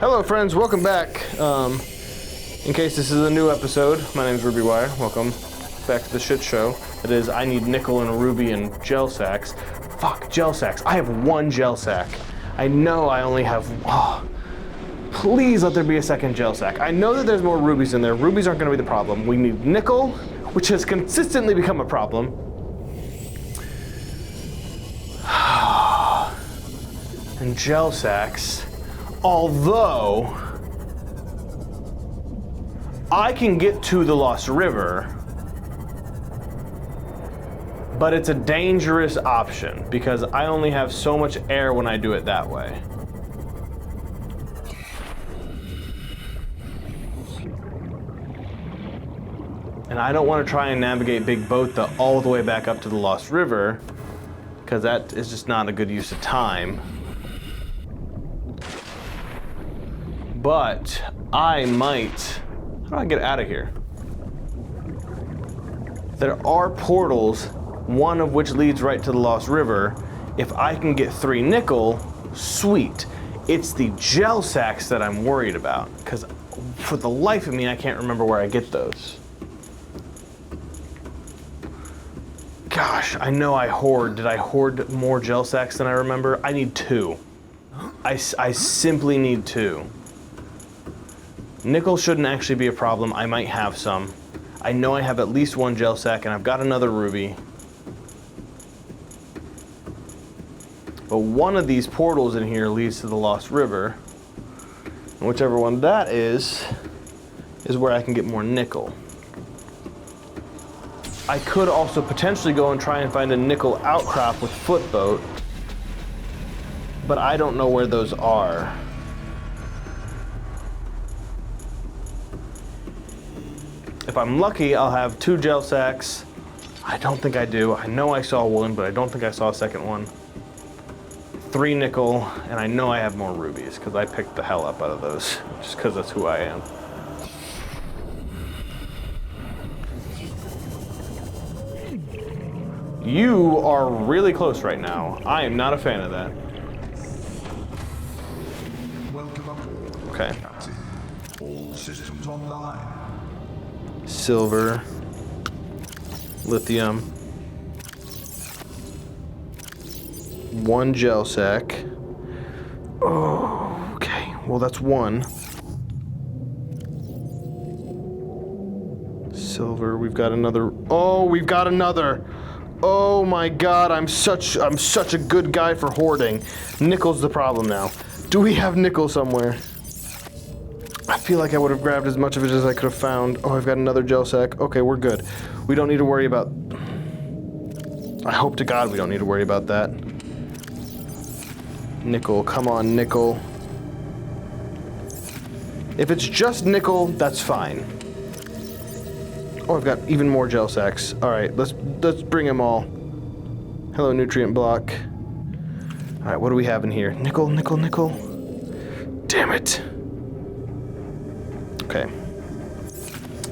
Hello friends, welcome back. In case this is a new episode, my name is Ruby Wire. Welcome back to the shit show. It is I need nickel and a ruby and gel sacks. Fuck, gel sacks. I have one gel sack. I know I only have, please let there be a second gel sack. I know that there's more rubies in there. Rubies aren't gonna be the problem. We need nickel, which has consistently become a problem. And gel sacks. Although, I can get to the Lost River, but it's a dangerous option because I only have so much air when I do it that way. And I don't want to try and navigate Big Botha all the way back up to the Lost River because that is just not a good use of time. But I might, how do I get out of here? There are portals, one of which leads right to the Lost River. If I can get 3 nickel, sweet. It's the gel sacks that I'm worried about, because for the life of me, I can't remember where I get those. Gosh, I know I hoard. Did I hoard more gel sacks than I remember? I need 2. I simply need 2. Nickel shouldn't actually be a problem. I might have some. I know I have at least 1 gel sack and I've got another ruby. But one of these portals in here leads to the Lost River. And whichever one that is where I can get more nickel. I could also potentially go and try and find a nickel outcrop with footboat, but I don't know where those are. If I'm lucky, I'll have 2 gel sacks. I don't think I do. I know I saw 1, but I don't think I saw a second one. 3 nickel, and I know I have more rubies because I picked the hell up out of those, just because that's who I am. You are really close right now. I am not a fan of that. Okay. All systems online. Silver, lithium, 1 gel sack. Oh, okay. Well, that's 1. Silver, we've got another. Oh, we've got another. Oh my God, I'm such a good guy for hoarding. Nickel's the problem now. Do we have nickel somewhere? I feel like I would have grabbed as much of it as I could have found. Oh, I've got another gel sack. Okay, we're good. We don't need to worry about... I hope to God we don't need to worry about that. Nickel, come on, nickel. If it's just nickel, that's fine. Oh, I've got even more gel sacks. All right, let's bring them all. Hello, nutrient block. All right, what do we have in here? Nickel, nickel, nickel. Damn it. Okay,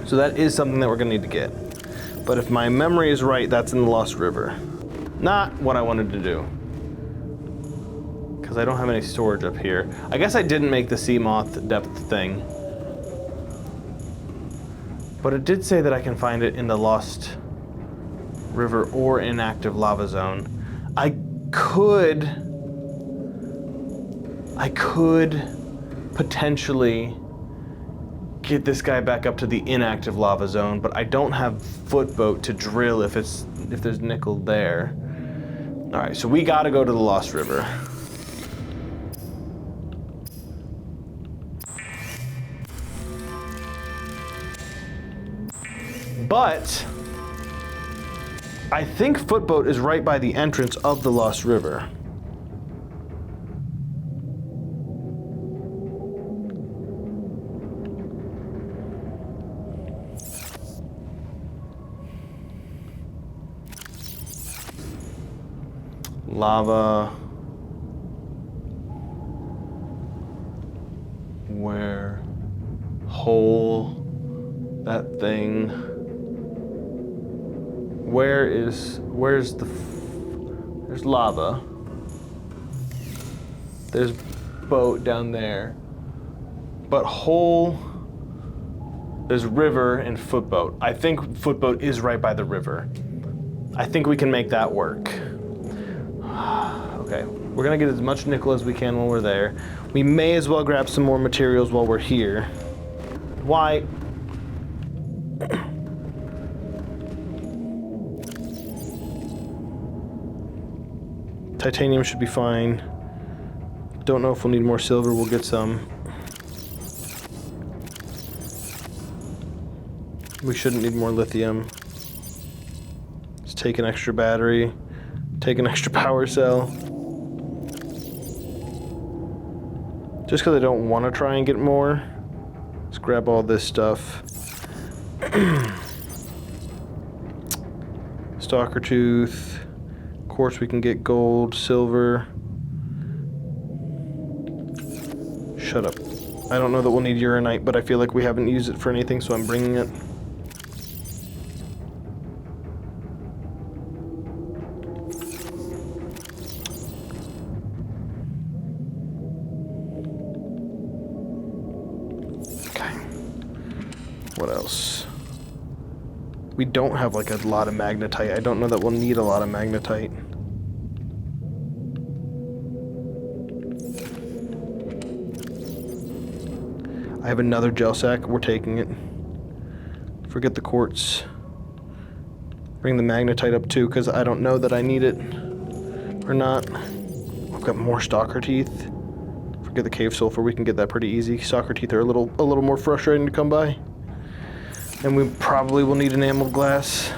so that is something that we're gonna need to get. But if my memory is right, that's in the Lost River. Not what I wanted to do. Because I don't have any storage up here. I guess I didn't make the sea moth depth thing. But it did say that I can find it in the Lost River or inactive lava zone. I could potentially get this guy back up to the inactive lava zone, but I don't have footboat to drill if there's nickel there. All right, so we gotta go to the Lost River. But I think footboat is right by the entrance of the Lost River. Lava. Where? Hole. That thing. Where's there's lava. There's boat down there. but whole, there's river and footboat. I think footboat is right by the river. I think we can make that work. Okay, we're gonna get as much nickel as we can while we're there. We may as well grab some more materials while we're here. Why? Titanium should be fine. Don't know if we'll need more silver, we'll get some. We shouldn't need more lithium. Let's take an extra battery, take an extra power cell. Just because I don't want to try and get more, let's grab all this stuff. Stalker tooth. Of course we can get gold, silver. Shut up. I don't know that we'll need uranite, but I feel like we haven't used it for anything, so I'm bringing it. Okay. What else? We don't have like a lot of magnetite. I don't know that we'll need a lot of magnetite. I have another gel sack. We're taking it. Forget the quartz. Bring the magnetite up too, because I don't know that I need it or not. I've got more stalker teeth. Forget the cave sulfur. We can get that pretty easy. Stalker teeth are a little more frustrating to come by. And we probably will need enameled glass.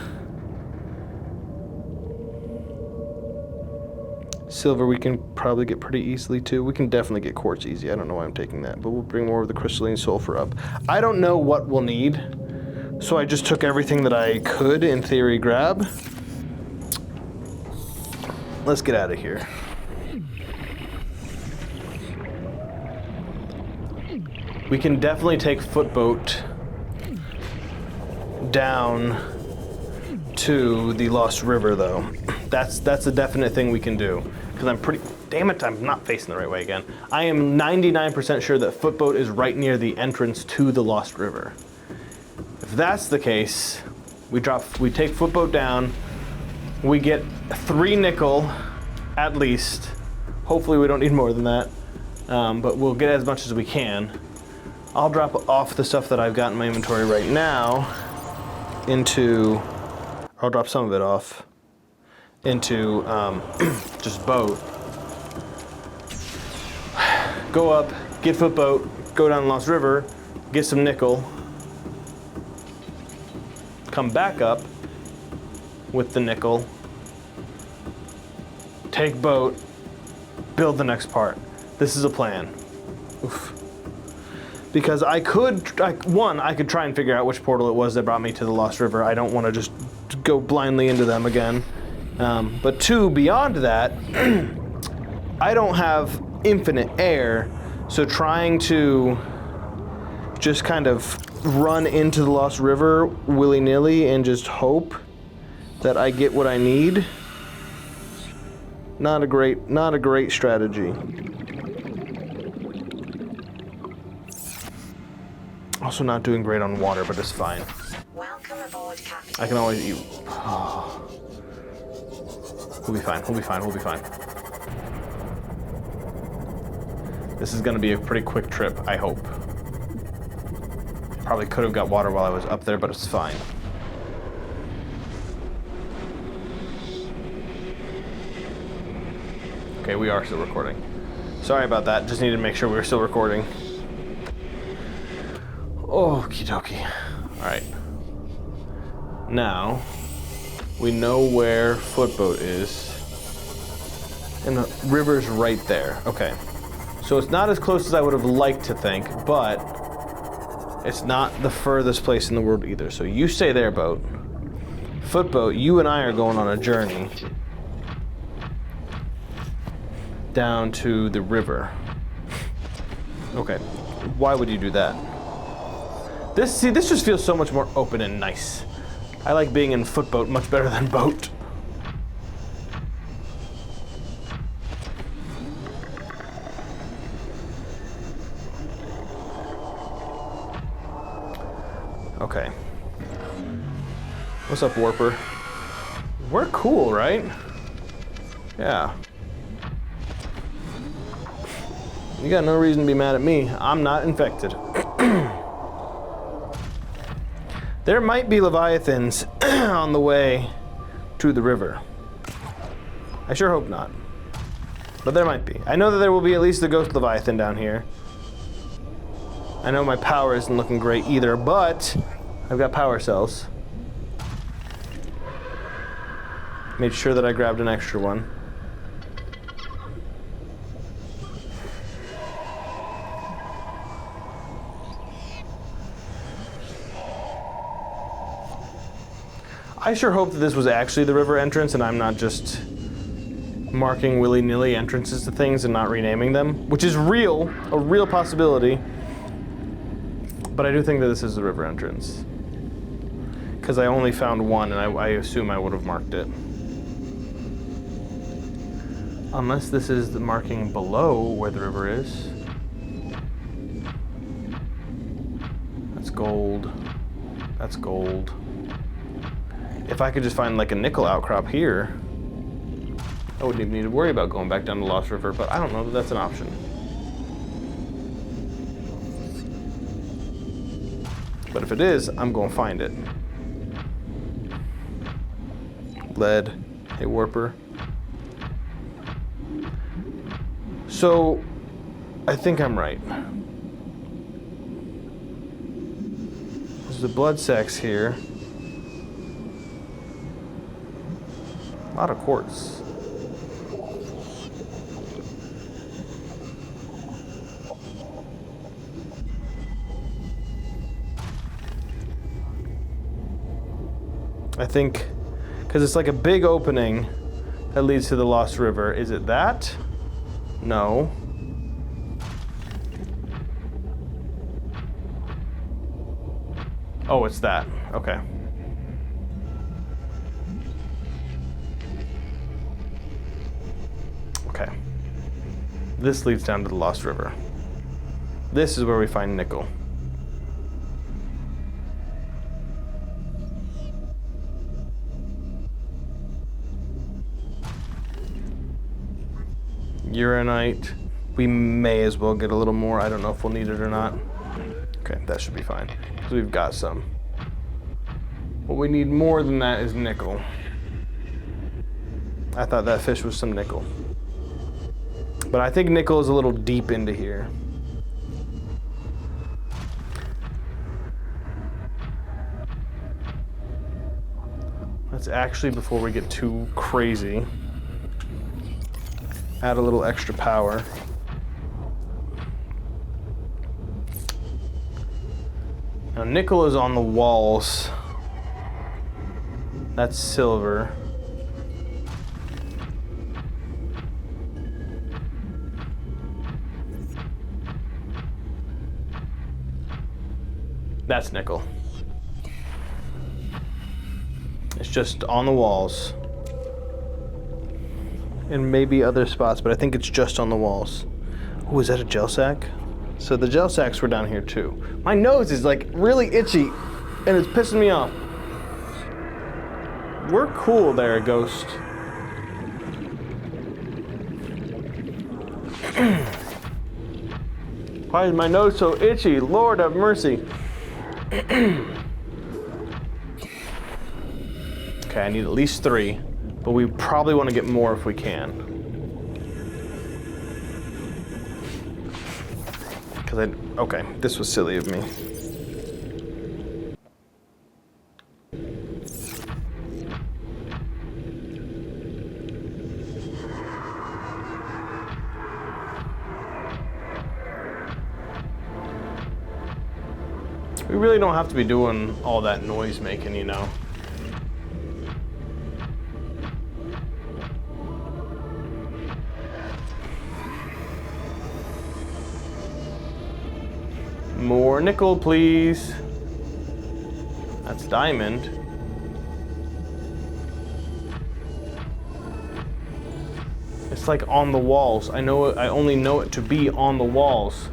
Silver we can probably get pretty easily too. We can definitely get quartz easy. I don't know why I'm taking that, but we'll bring more of the crystalline sulfur up. I don't know what we'll need, so I just took everything that I could, in theory, grab. Let's get out of here. We can definitely take footboat down to the Lost River, though. That's a definite thing we can do. Because I'm pretty... Damn it, I'm not facing the right way again. I am 99% sure that footboat is right near the entrance to the Lost River. If that's the case, we take footboat down, we get 3 nickel, at least. Hopefully we don't need more than that. But we'll get as much as we can. I'll drop off the stuff that I've got in my inventory right now into... I'll drop some of it off into just boat. Go up, get footboat, go down the Lost River, get some nickel, come back up with the nickel, take boat, build the next part. This is a plan. Oof. Because I could try and figure out which portal it was that brought me to the Lost River. I don't want to just go blindly into them again. But 2, beyond that, I don't have infinite air, so trying to just kind of run into the Lost River willy-nilly and just hope that I get what I need, not a great strategy. Also not doing great on water, but it's fine. Welcome aboard, Captain. I can always eat. Oh. We'll be fine, we'll be fine, we'll be fine. This is gonna be a pretty quick trip, I hope. Probably could have got water while I was up there, but it's fine. Okay, we are still recording. Sorry about that, just needed to make sure we were still recording. Okie dokie. Alright. Now, we know where footboat is. And the river's right there. Okay. So it's not as close as I would have liked to think, but it's not the furthest place in the world either. So you stay there, boat. Footboat, you and I are going on a journey down to the river. Okay. Why would you do that? This just feels so much more open and nice. I like being in footboat much better than boat. Okay. What's up, Warper? We're cool, right? Yeah. You got no reason to be mad at me. I'm not infected. There might be Leviathans on the way to the river. I sure hope not. But there might be. I know that there will be at least the Ghost Leviathan down here. I know my power isn't looking great either, but I've got power cells. Made sure that I grabbed an extra one. I sure hope that this was actually the river entrance and I'm not just marking willy-nilly entrances to things and not renaming them, which is real, a real possibility. But I do think that this is the river entrance. Because I only found one and I assume I would have marked it. Unless this is the marking below where the river is. That's gold. That's gold. If I could just find like a nickel outcrop here, I wouldn't even need to worry about going back down to Lost River, but I don't know that that's an option. But if it is, I'm going to find it. Lead. Hey, Warper. So, I think I'm right. There's the blood sacks here. A lot of quartz. I think, because it's like a big opening that leads to the Lost River. Is it that? No. Oh, it's that. Okay. Okay. This leads down to the Lost River. This is where we find nickel. Uranite. We may as well get a little more. I don't know if we'll need it or not. Okay, that should be fine. So we've got some. What we need more than that is nickel. I thought that fish was some nickel. But I think nickel is a little deep into here. That's actually before we get too crazy. Add a little extra power. Now nickel is on the walls. That's silver. That's nickel. It's just on the walls. And maybe other spots, but I think it's just on the walls. Oh, is that a gel sack? So the gel sacks were down here too. My nose is like really itchy and it's pissing me off. We're cool there, Ghost. Why is my nose so itchy? Lord have mercy. Okay, I need at least 3. But we probably want to get more if we can. Okay, this was silly of me. We really don't have to be doing all that noise making, you know. More nickel, please. That's diamond. It's like on the walls. I know it, I only know it to be on the walls.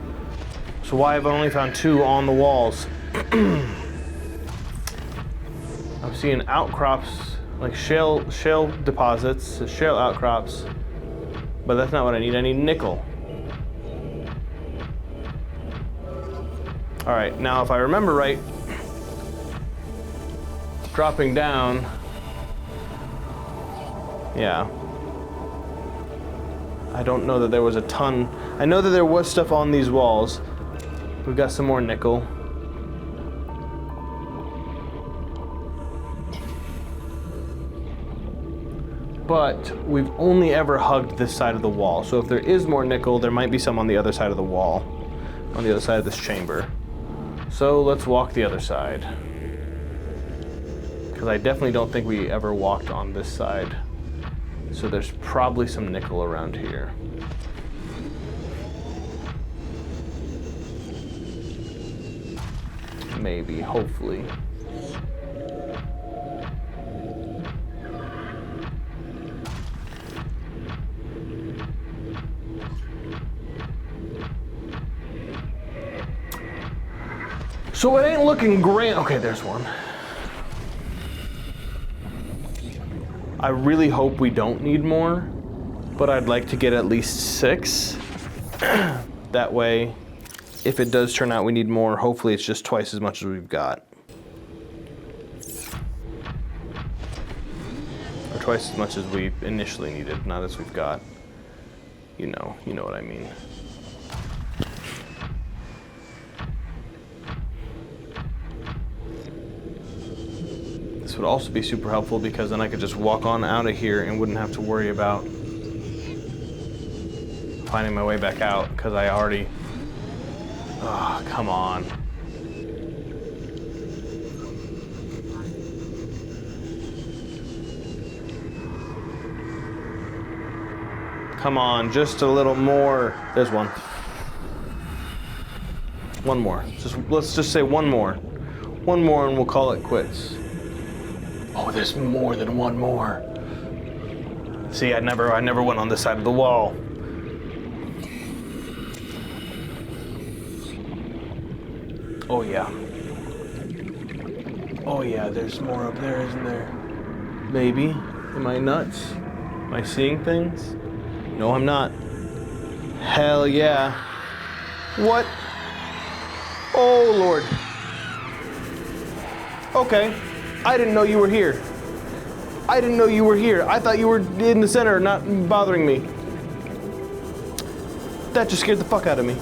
So why have I only found 2 on the walls? I'm seeing outcrops, like shale deposits, shale outcrops. But that's not what I need. I need nickel. All right, now if I remember right, dropping down, yeah. I don't know that there was a ton. I know that there was stuff on these walls. We've got some more nickel. But we've only ever hugged this side of the wall. So if there is more nickel, there might be some on the other side of the wall, on the other side of this chamber. So let's walk the other side. Because I definitely don't think we ever walked on this side. So there's probably some nickel around here. Maybe, hopefully. So it ain't looking great. Okay, there's one. I really hope we don't need more, but I'd like to get at least 6. That way, if it does turn out we need more, hopefully it's just twice as much as we've got. Or twice as much as we initially needed, not as we've got. You know what I mean. This would also be super helpful because then I could just walk on out of here and wouldn't have to worry about finding my way back out because I already... Oh, come on. Come on, just a little more. There's one. One more. Let's just say one more. One more and we'll call it quits. Oh, there's more than one more. See, I never went on this side of the wall. Oh yeah. Oh yeah, there's more up there, isn't there? Maybe. Am I nuts? Am I seeing things? No, I'm not. Hell yeah. What? Oh, Lord. Okay. I didn't know you were here. I didn't know you were here. I thought you were in the center, not bothering me. That just scared the fuck out of me.